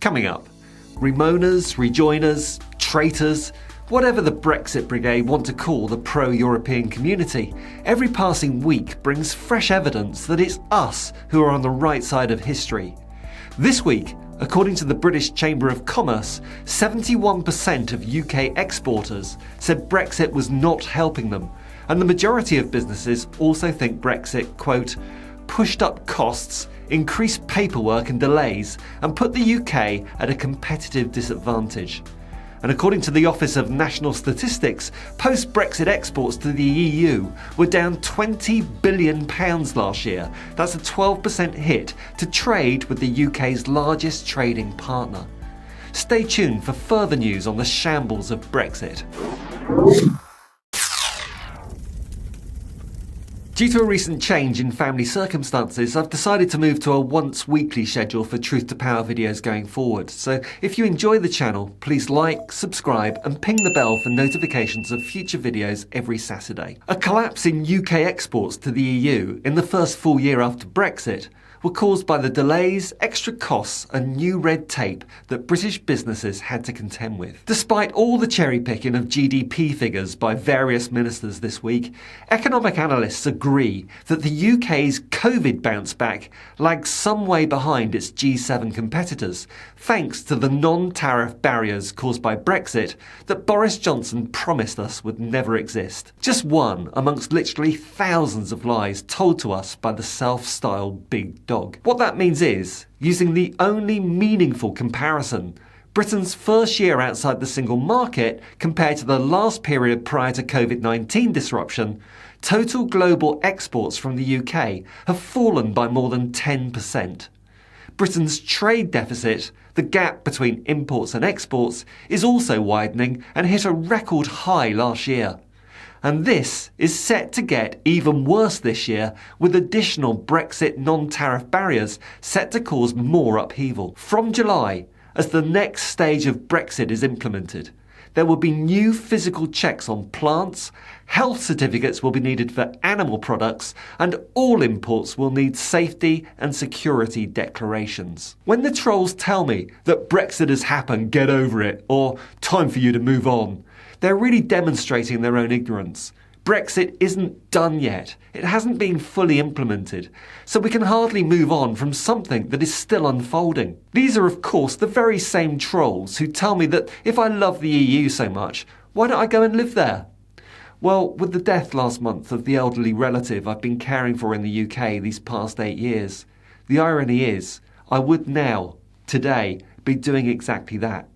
Coming up, Remoaners, rejoiners, traitors, whatever the Brexit brigade want to call the pro-European community, every passing week brings fresh evidence that it's us who are on the right side of history. This week, according to the British Chamber of Commerce, 71% of UK exporters said Brexit was not helping them, and the majority of businesses also think Brexit, quote, pushed up costs, increased paperwork and delays, and put the UK at a competitive disadvantage. And according to the Office of National Statistics, post-Brexit exports to the EU were down £20 billion last year. That's a 12% hit to trade with the UK's largest trading partner. Stay tuned for further news on the shambles of Brexit. Due to a recent change in family circumstances, I've decided to move to a once-weekly schedule for Truth to Power videos going forward. So if you enjoy the channel, please like, subscribe and ping the bell for notifications of future videos every Saturday. A collapse in UK exports to the EU in the first full year after Brexit were caused by the delays, extra costs and new red tape that British businesses had to contend with. Despite all the cherry-picking of GDP figures by various ministers this week, economic analysts agree that the UK's COVID bounce back lags some way behind its G7 competitors, thanks to the non-tariff barriers caused by Brexit that Boris Johnson promised us would never exist. Just one amongst literally thousands of lies told to us by the self-styled big dog. What that means is, using the only meaningful comparison, Britain's first year outside the single market compared to the last period prior to COVID-19 disruption, total global exports from the UK have fallen by more than 10%. Britain's trade deficit, the gap between imports and exports, is also widening and hit a record high last year. And this is set to get even worse this year, with additional Brexit non-tariff barriers set to cause more upheaval. From July, as the next stage of Brexit is implemented, there will be new physical checks on plants, health certificates will be needed for animal products, and all imports will need safety and security declarations. When the trolls tell me that Brexit has happened, get over it, or time for you to move on, they're really demonstrating their own ignorance. Brexit isn't done yet. It hasn't been fully implemented, so we can hardly move on from something that is still unfolding. These are, of course, the very same trolls who tell me that if I love the EU so much, why don't I go and live there? Well, with the death last month of the elderly relative I've been caring for in the UK these past 8 years, the irony is I would now, today, be doing exactly that.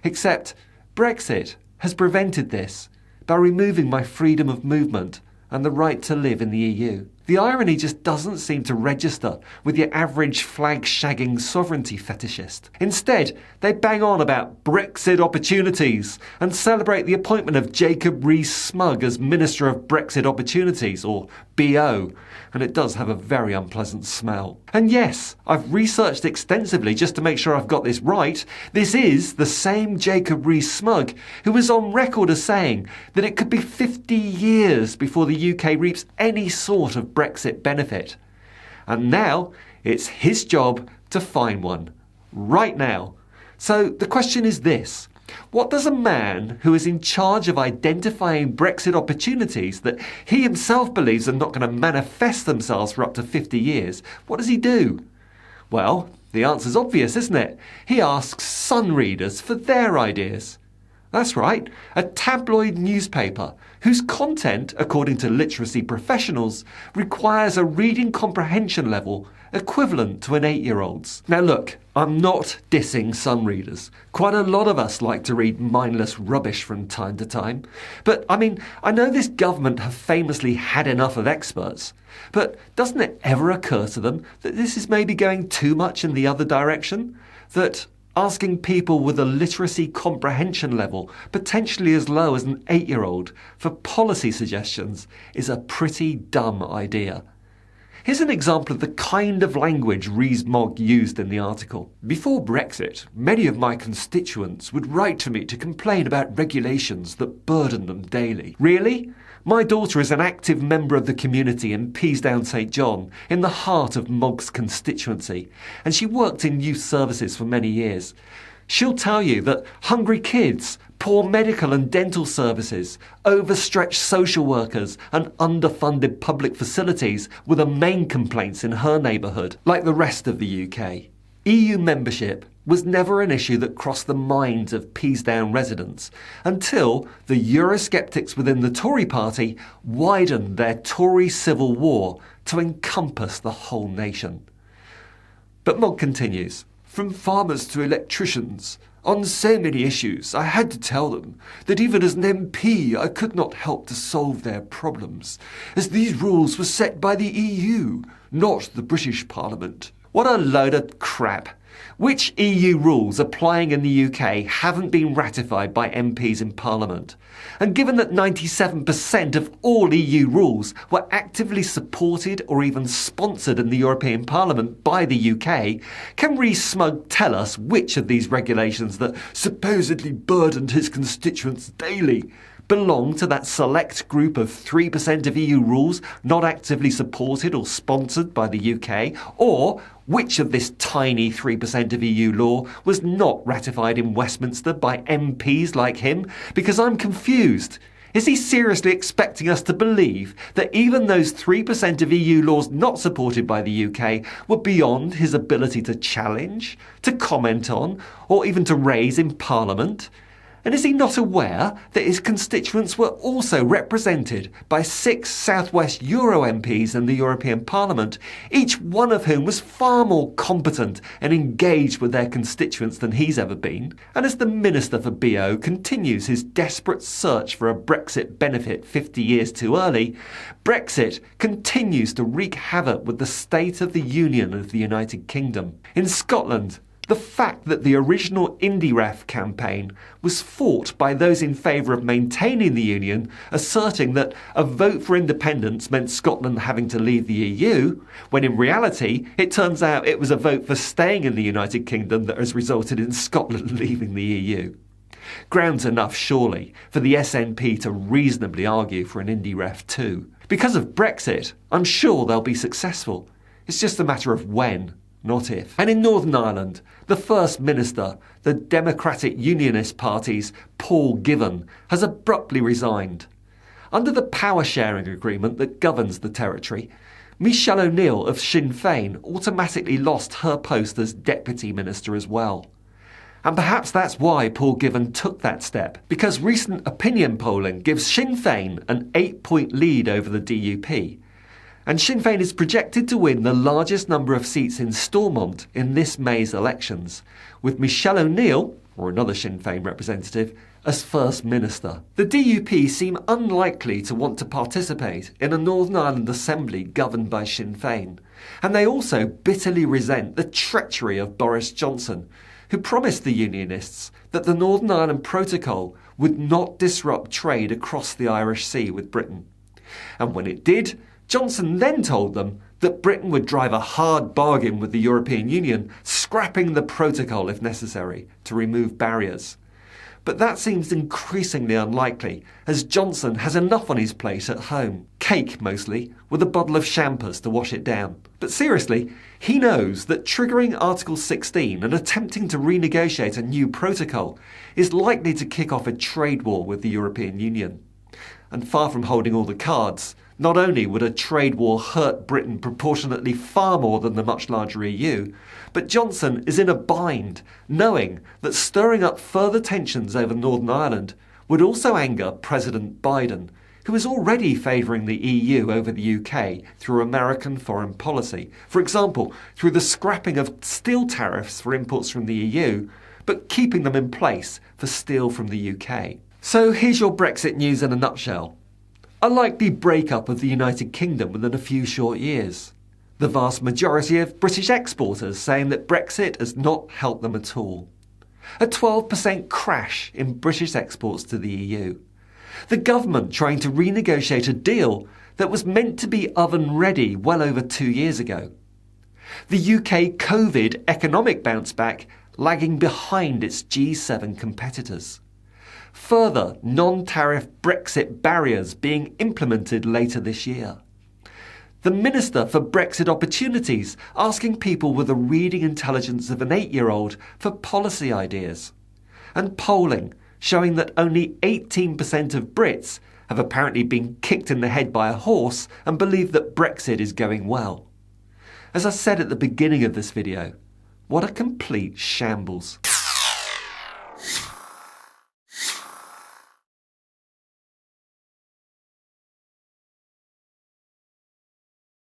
Except Brexit has prevented this by removing my freedom of movement and the right to live in the EU. The irony just doesn't seem to register with your average flag-shagging sovereignty fetishist. Instead, they bang on about Brexit opportunities and celebrate the appointment of Jacob Rees-Mogg as Minister of Brexit Opportunities, or BO, and it does have a very unpleasant smell. And yes, I've researched extensively just to make sure I've got this right. This is the same Jacob Rees-Mogg who was on record as saying that it could be 50 years before the UK reaps any sort of Brexit benefit. And now it's his job to find one. Right now. So the question is this. What does a man who is in charge of identifying Brexit opportunities that he himself believes are not going to manifest themselves for up to 50 years, what does he do? Well, the answer's obvious, isn't it? He asks Sun readers for their ideas. That's right, a tabloid newspaper whose content, according to literacy professionals, requires a reading comprehension level equivalent to an 8-year-old's. Now look, I'm not dissing Sun readers. Quite a lot of us like to read mindless rubbish from time to time. But I know this government have famously had enough of experts. But doesn't it ever occur to them that this is maybe going too much in the other direction? That asking people with a literacy comprehension level, potentially as low as an 8-year-old, for policy suggestions is a pretty dumb idea. Here's an example of the kind of language rees-mogg used in the article. Before Brexit, many of my constituents would write to me to complain about regulations that burden them daily. Really? My daughter is an active member of the community in Peasdown St John, in the heart of Mogg's constituency, and she worked in youth services for many years. She'll tell you that hungry kids, poor medical and dental services, overstretched social workers and underfunded public facilities were the main complaints in her neighbourhood, like the rest of the UK. EU membership was never an issue that crossed the minds of Peasdown residents until the Eurosceptics within the Tory party widened their Tory civil war to encompass the whole nation. But Mogg continues, "From farmers to electricians, on so many issues I had to tell them that even as an MP I could not help to solve their problems, as these rules were set by the EU, not the British Parliament." What a load of crap. Which EU rules applying in the UK haven't been ratified by MPs in Parliament? And given that 97% of all EU rules were actively supported or even sponsored in the European Parliament by the UK, can rees-mogg tell us which of these regulations that supposedly burdened his constituents daily belong to that select group of 3% of EU rules not actively supported or sponsored by the UK, or which of this tiny 3% of EU law was not ratified in Westminster by MPs like him? Because I'm confused. Is he seriously expecting us to believe that even those 3% of EU laws not supported by the UK were beyond his ability to challenge, to comment on, or even to raise in Parliament? And is he not aware that his constituents were also represented by 6 South West Euro MPs in the European Parliament, each one of whom was far more competent and engaged with their constituents than he's ever been? And as the Minister for BO continues his desperate search for a Brexit benefit 50 years too early, Brexit continues to wreak havoc with the state of the Union of the United Kingdom. In Scotland, the fact that the original IndyRef campaign was fought by those in favour of maintaining the Union, asserting that a vote for independence meant Scotland having to leave the EU, when in reality it turns out it was a vote for staying in the United Kingdom that has resulted in Scotland leaving the EU. Grounds enough, surely, for the SNP to reasonably argue for an IndyRef too. Because of Brexit, I'm sure they'll be successful. It's just a matter of when, not if. And in Northern Ireland, the First Minister, the Democratic Unionist Party's Paul Givan, has abruptly resigned. Under the power-sharing agreement that governs the territory, Michelle O'Neill of Sinn Féin automatically lost her post as Deputy Minister as well. And perhaps that's why Paul Givan took that step, because recent opinion polling gives Sinn Féin an 8-point lead over the DUP. And Sinn Féin is projected to win the largest number of seats in Stormont in this May's elections, with Michelle O'Neill, or another Sinn Féin representative, as First Minister. The DUP seem unlikely to want to participate in a Northern Ireland Assembly governed by Sinn Féin, and they also bitterly resent the treachery of Boris Johnson, who promised the Unionists that the Northern Ireland Protocol would not disrupt trade across the Irish Sea with Britain. And when it did, Johnson then told them that Britain would drive a hard bargain with the European Union, scrapping the protocol if necessary to remove barriers. But that seems increasingly unlikely, as Johnson has enough on his plate at home. Cake, mostly, with a bottle of shambles to wash it down. But seriously, he knows that triggering Article 16 and attempting to renegotiate a new protocol is likely to kick off a trade war with the European Union. And far from holding all the cards, not only would a trade war hurt Britain proportionately far more than the much larger EU, but Johnson is in a bind, knowing that stirring up further tensions over Northern Ireland would also anger President Biden, who is already favouring the EU over the UK through American foreign policy. For example, through the scrapping of steel tariffs for imports from the EU, but keeping them in place for steel from the UK. So here's your Brexit news in a nutshell. A likely breakup of the United Kingdom within a few short years. The vast majority of British exporters saying that Brexit has not helped them at all. A 12% crash in British exports to the EU. The government trying to renegotiate a deal that was meant to be oven-ready well over 2 years ago. The UK COVID economic bounce back lagging behind its G7 competitors. Further non-tariff Brexit barriers being implemented later this year. The Minister for Brexit Opportunities asking people with the reading intelligence of an 8-year-old for policy ideas. And polling showing that only 18% of Brits have apparently been kicked in the head by a horse and believe that Brexit is going well. As I said at the beginning of this video, what a complete shambles.